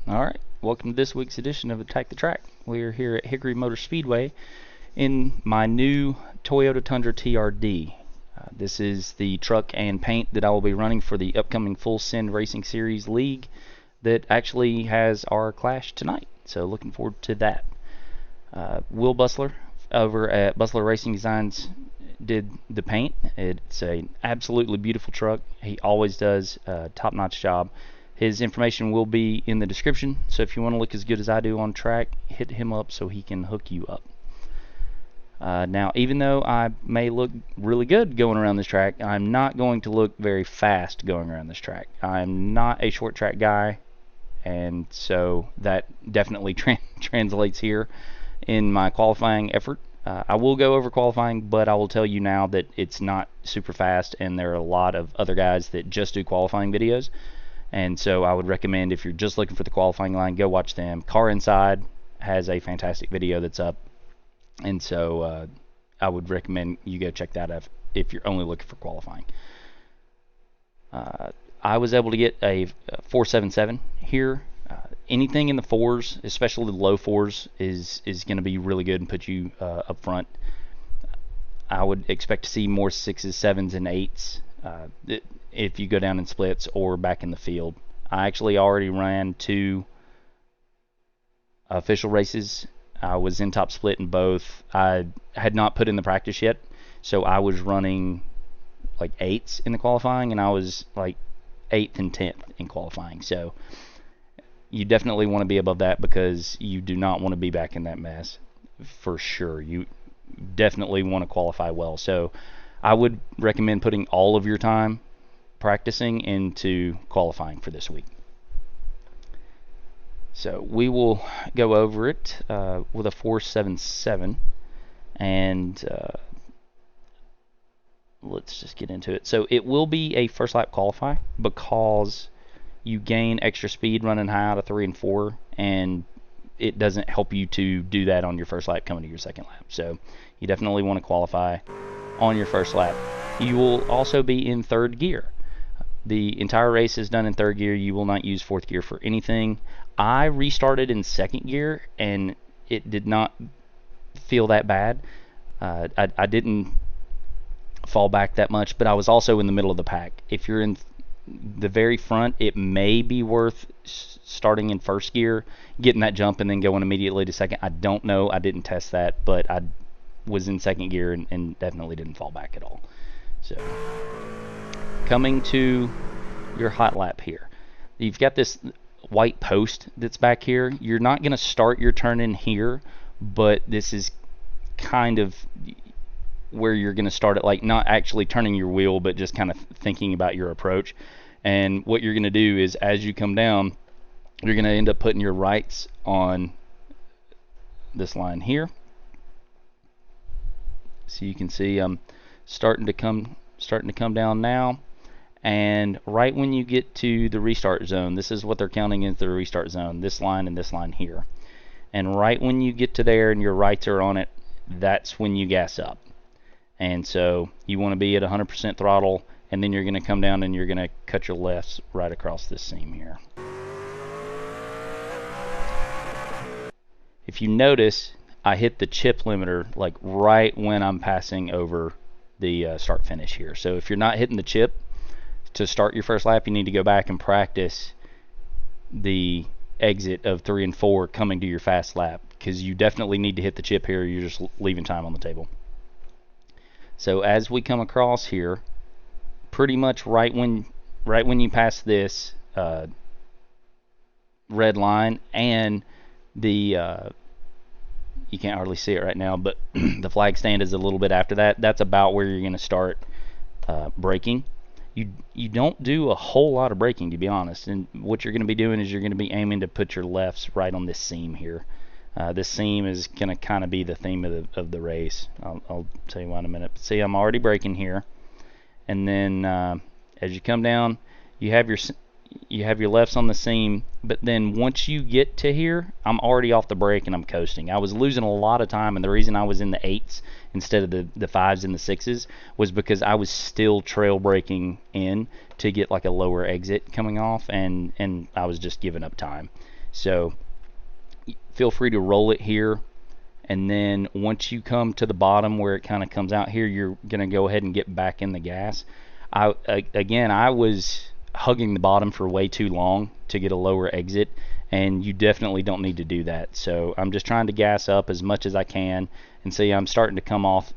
Alright, welcome to this week's edition of Attack the Track. We're here at Hickory Motor Speedway in my new Toyota Tundra TRD. This is the truck and paint that I will be running for the upcoming Full Send Racing Series League that actually has our clash tonight. So looking forward to that. Will Bussler over at Bussler Racing Designs did the paint. It's an absolutely beautiful truck. He always does a top-notch job. His information will be in the description, so if you want to look as good as I do on track, hit him up so he can hook you up. Now, even though I may look really good going around this track, I'm not going to look very fast going around this track. I'm not a short track guy, and so that definitely translates here in my qualifying effort. I will go over qualifying, but I will tell you now that it's not super fast, and there are a lot of other guys that just do qualifying videos. And so I would recommend, if you're just looking for the qualifying line, go watch them. Car Inside has a fantastic video that's up, and so I would recommend you go check that out if you're only looking for qualifying. I was able to get a 477 here. Anything in the fours, especially the low fours, is going to be really good and put you up front. I would expect to see more 6s, 7s, and 8s. If you go down in splits or back in the field. I actually already ran 2 official races. I was in top split in both. I had not put in the practice yet, so I was running like 8s in the qualifying, and I was like 8th and 10th in qualifying. So you definitely want to be above that, because you do not want to be back in that mess for sure. You definitely want to qualify well. So I would recommend putting all of your time practicing into qualifying for this week. So we will go over it with a 477, and let's just get into it. So it will be a first lap qualify, because you gain extra speed running high out of 3 and 4, and it doesn't help you to do that on your first lap coming to your second lap. So you definitely want to qualify on your first lap. You will also be in 3rd gear. The entire race is done in 3rd gear. You will not use 4th gear for anything. I restarted in 2nd gear, and it did not feel that bad. I didn't fall back that much, but I was also in the middle of the pack. If you're in the very front, it may be worth starting in 1st gear, getting that jump, and then going immediately to 2nd. I don't know. I didn't test that, but I was in 2nd gear and definitely didn't fall back at all. So coming to your hot lap here, you've got this white post that's back here. You're not going to start your turn in here, but this is kind of where you're going to start it, like not actually turning your wheel, but just kind of thinking about your approach. And what you're going to do is, as you come down, you're going to end up putting your rights on this line here. So you can see I'm starting to come down now, and right when you get to the restart zone, this is what they're counting as the restart zone, this line and this line here. And right when you get to there and your rights are on it, that's when you gas up. And so you want to be at 100% throttle, and then you're going to come down and you're going to cut your lefts right across this seam here. If you notice, I hit the chip limiter like right when I'm passing over the start finish here. So if you're not hitting the chip to start your first lap, you need to go back and practice the exit of 3 and 4 coming to your fast lap, because you definitely need to hit the chip here, or you're just leaving time on the table. So as we come across here, pretty much right when you pass this red line, and the you can't hardly see it right now, but the flag stand is a little bit after that. That's about where you're going to start braking. You don't do a whole lot of braking, to be honest, and what you're going to be doing is you're going to be aiming to put your lefts right on this seam here. This seam is going to kind of be the theme of the race. I'll tell you why in a minute. But see, I'm already braking here, and then as you come down, you have your lefts on the seam, but then once you get to here, I'm already off the brake and I'm coasting. I was losing a lot of time, and the reason I was in the 8s instead of the 5s and the 6s was because I was still trail braking in to get like a lower exit coming off, and I was just giving up time. So feel free to roll it here, and then once you come to the bottom where it kind of comes out here, you're going to go ahead and get back in the gas. Again, I was hugging the bottom for way too long to get a lower exit, and you definitely don't need to do that. So I'm just trying to gas up as much as I can, and see I'm starting to come off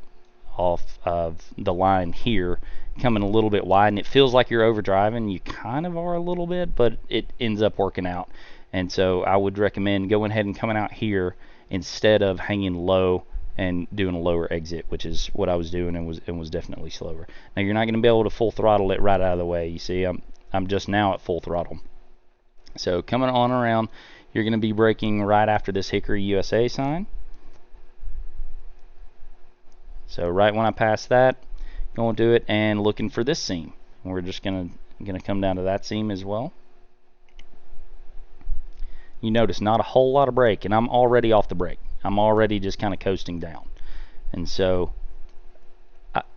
of the line here, coming a little bit wide, and it feels like you're overdriving. You kind of are a little bit, but it ends up working out. And so I would recommend going ahead and coming out here instead of hanging low and doing a lower exit, which is what I was doing, and was definitely slower. Now you're not going to be able to full throttle it right out of the way. You see, I'm just now at full throttle. So coming on around, you're going to be braking right after this Hickory USA sign. So right when I pass that, going to do it and looking for this seam. We're just gonna come down to that seam as well. You notice not a whole lot of brake, and I'm already off the brake. I'm already just kind of coasting down. And so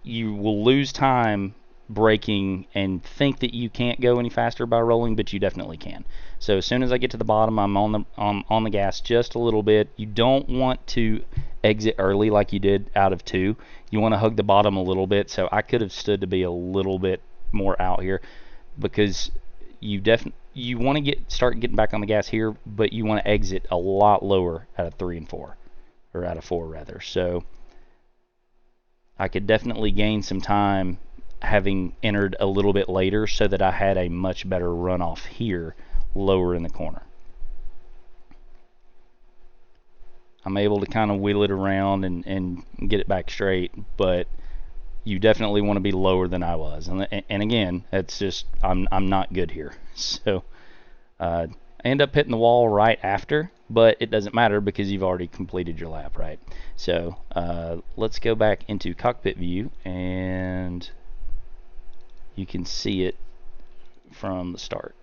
you will lose time braking and think that you can't go any faster by rolling, but you definitely can. So as soon as I get to the bottom, I'm on the gas just a little bit. You don't want to exit early like you did out of 2. You want to hug the bottom a little bit. So I could have stood to be a little bit more out here, because you want to start getting back on the gas here, but you want to exit a lot lower out of 3 and 4, or out of 4 rather. So I could definitely gain some time having entered a little bit later, so that I had a much better runoff here lower in the corner. I'm able to kind of wheel it around and get it back straight, but you definitely want to be lower than I was. And again, it's just I'm not good here. So I end up hitting the wall right after, but it doesn't matter because you've already completed your lap, right? So let's go back into cockpit view, and you can see it from the start.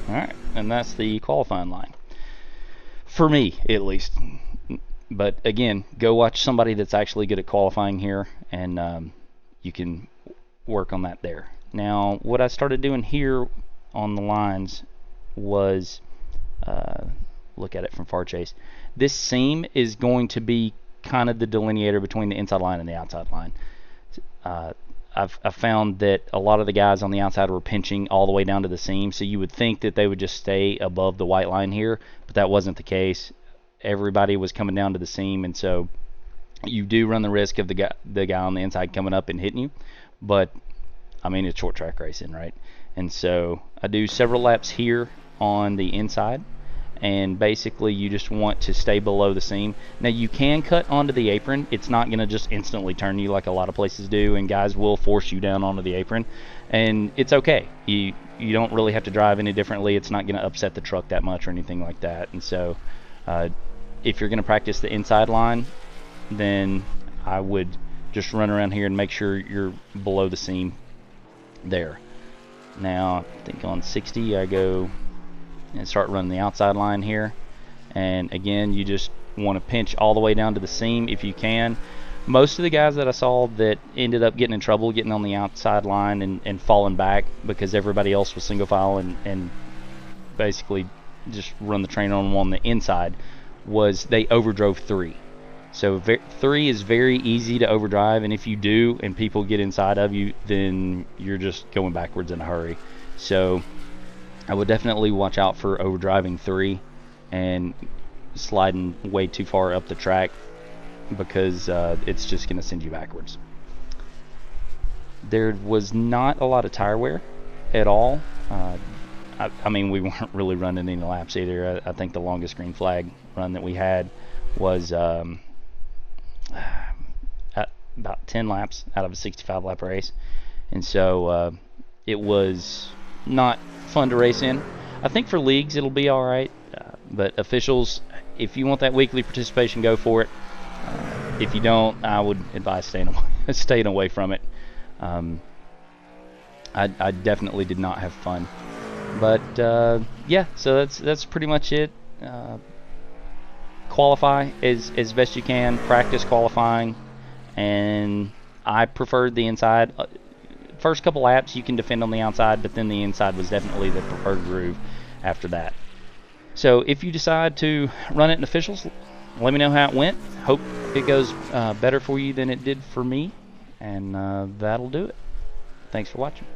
Alright, and that's the qualifying line. For me, at least. But again, go watch somebody that's actually good at qualifying here, and you can work on that there. Now, what I started doing here on the lines was, look at it from far chase. This seam is going to be kind of the delineator between the inside line and the outside line. I've found that a lot of the guys on the outside were pinching all the way down to the seam, so you would think that they would just stay above the white line here, but that wasn't the case. Everybody was coming down to the seam, and so you do run the risk of the guy on the inside coming up and hitting you. But I mean, it's short track racing, right? And so I do several laps here on the inside, and basically you just want to stay below the seam. Now you can cut onto the apron. It's not going to just instantly turn you like a lot of places do, and guys will force you down onto the apron, and it's okay. You don't really have to drive any differently. It's not going to upset the truck that much or anything like that. And so if you're going to practice the inside line, then I would just run around here and make sure you're below the seam there. Now I think on 60 I go and start running the outside line here, and again you just want to pinch all the way down to the seam if you can. Most of the guys that I saw that ended up getting in trouble getting on the outside line and falling back because everybody else was single file and basically just run the train on them on the inside was they overdrove 3. So 3 is very easy to overdrive, and if you do and people get inside of you, then you're just going backwards in a hurry. So I would definitely watch out for overdriving 3 and sliding way too far up the track, because it's just going to send you backwards. There was not a lot of tire wear at all. I mean, we weren't really running any laps either. I think the longest green flag run that we had was about 10 laps out of a 65 lap race, and so it was not fun to race in. I think for leagues it'll be alright, But officials, if you want that weekly participation, go for it. If you don't, I would advise staying away from it. I definitely did not have fun. But yeah, so that's pretty much it. Qualify as best you can. Practice qualifying, and I preferred the inside. First couple laps you can defend on the outside, but then the inside was definitely the preferred groove after that. So if you decide to run it in officials, let me know how it went. Hope it goes better for you than it did for me, and that'll do it. Thanks for watching.